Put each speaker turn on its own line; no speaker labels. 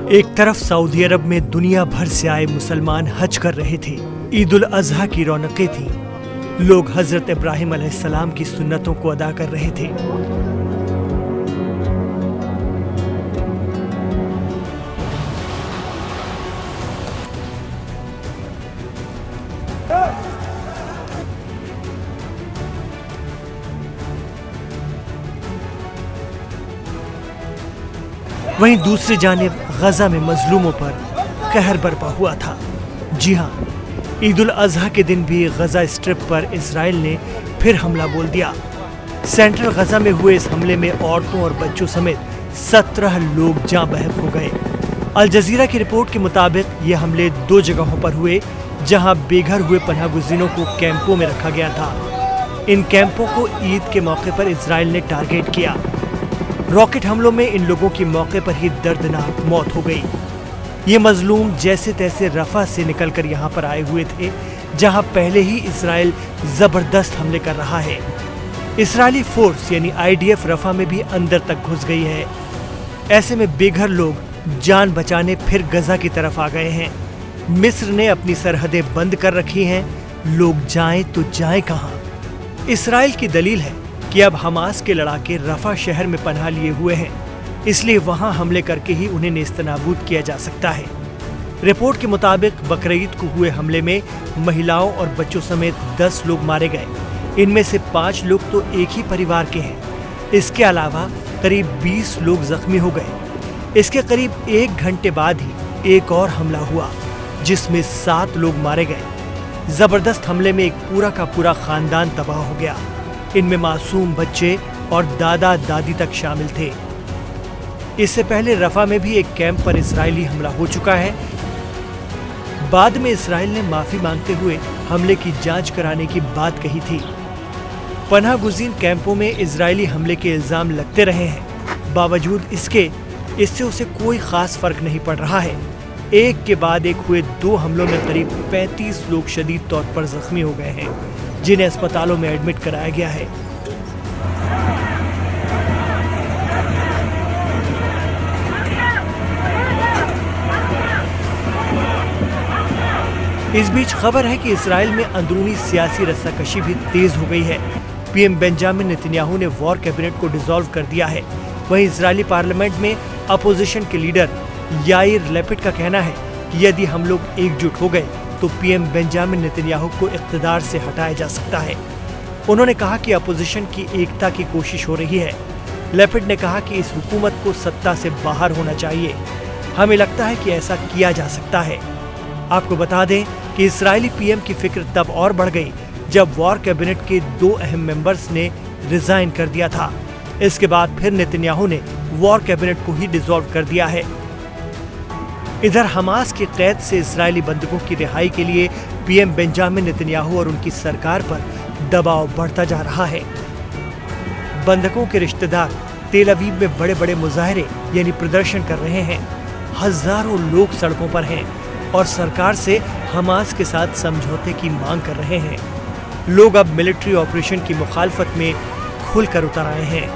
एक तरफ सऊदी अरब में दुनिया भर से आए मुसलमान हज कर रहे थे। ईद उल अजहा की रौनकें थी। लोग हजरत इब्राहिम अलैहिस्सलाम की सुन्नतों को अदा कर रहे थे। वहीं दूसरी जानिब गजा में मजलूमों पर कहर बरपा हुआ था। जी हाँ, ईद उल अजहा के दिन भी गजा स्ट्रिप पर इजराइल ने फिर हमला बोल दिया। सेंट्रल गजा में हुए इस हमले में औरतों और बच्चों समेत 17 लोग जाँ बहक हो गए। अल जजीरा की रिपोर्ट के मुताबिक ये हमले 2 जगहों पर हुए जहां बेघर हुए पनाह गुज़ीरों को कैंपों में रखा गया था। इन कैंपों को ईद के मौके पर इजराइल ने टारगेट किया। रॉकेट हमलों में इन लोगों की मौके पर ही दर्दनाक मौत हो गई। ये मजलूम जैसे तैसे रफा से निकलकर यहाँ पर आए हुए थे, जहाँ पहले ही इजराइल जबरदस्त हमले कर रहा है। इजरायली फोर्स यानी IDF रफा में भी अंदर तक घुस गई है। ऐसे में बेघर लोग जान बचाने फिर गजा की तरफ आ गए हैं। मिस्र ने अपनी सरहदें बंद कर रखी हैं। लोग जाएं तो जाएं कहाँ? इजराइल की दलील है कि अब हमास के लड़ाके रफा शहर में पनाह लिए हुए हैं, इसलिए वहां हमले करके ही उन्हें नेस्तनाबूद किया जा सकता है। रिपोर्ट के मुताबिक बकरीद को हुए हमले में महिलाओं और बच्चों समेत 10 लोग मारे गए। इनमें से 5 लोग तो एक ही परिवार के हैं। इसके अलावा करीब 20 लोग जख्मी हो गए। इसके करीब 1 घंटे बाद ही एक और हमला हुआ, जिसमें 7 लोग मारे गए। जबरदस्त हमले में एक पूरा का पूरा खानदान तबाह हो गया। इनमें मासूम बच्चे और दादा दादी तक शामिल थे। इससे पहले रफा में भी एक कैंप पर इजरायली हमला हो चुका है। बाद में इजराइल ने माफी मांगते हुए हमले की जांच कराने की बात कही थी। पनाह गुज़ीर कैंपों में इजरायली हमले के इल्जाम लगते रहे हैं। बावजूद इससे उसे कोई खास फर्क नहीं पड़ रहा है। एक के बाद एक हुए 2 हमलों में करीब 35 लोग शदीद तौर पर जख्मी हो गए हैं, जिन्हें अस्पतालों में एडमिट कराया गया है। इस बीच खबर है कि इजराइल में अंदरूनी सियासी रस्साकशी भी तेज हो गई है। PM बेंजामिन नेतन्याहू ने वॉर कैबिनेट को डिसॉल्व कर दिया है। वहीं इजरायली पार्लियामेंट में अपोजिशन के लीडर याइर लैपिड का कहना है कि यदि हम लोग एकजुट हो गए तो PM बेंजामिन नेतन्याहू को इख्तिदार से हटाया जा सकता है। उन्होंने कहा कि अपोजिशन की एकता की कोशिश हो रही है। लैपिड ने कहा कि इस हुकूमत को सत्ता से बाहर होना चाहिए। हमें लगता है कि ऐसा किया जा सकता है। आपको बता दें कि इजरायली PM की फिक्र तब और बढ़ गई जब वॉर कैबिनेट के 2 अहम मेंबर्स ने रिजाइन कर दिया था। इसके बाद फिर नेतन्याहू ने वॉर कैबिनेट को ही डिसॉल्व कर दिया है। इधर हमास के कैद से इजरायली बंधकों की रिहाई के लिए PM बेंजामिन नेतन्याहू और उनकी सरकार पर दबाव बढ़ता जा रहा है। बंधकों के रिश्तेदार तेल अवीव में बड़े बड़े मुजाहरे यानी प्रदर्शन कर रहे हैं। हजारों लोग सड़कों पर हैं और सरकार से हमास के साथ समझौते की मांग कर रहे हैं। लोग अब मिलिट्री ऑपरेशन की मुखालफत में खुलकर उतर आए हैं।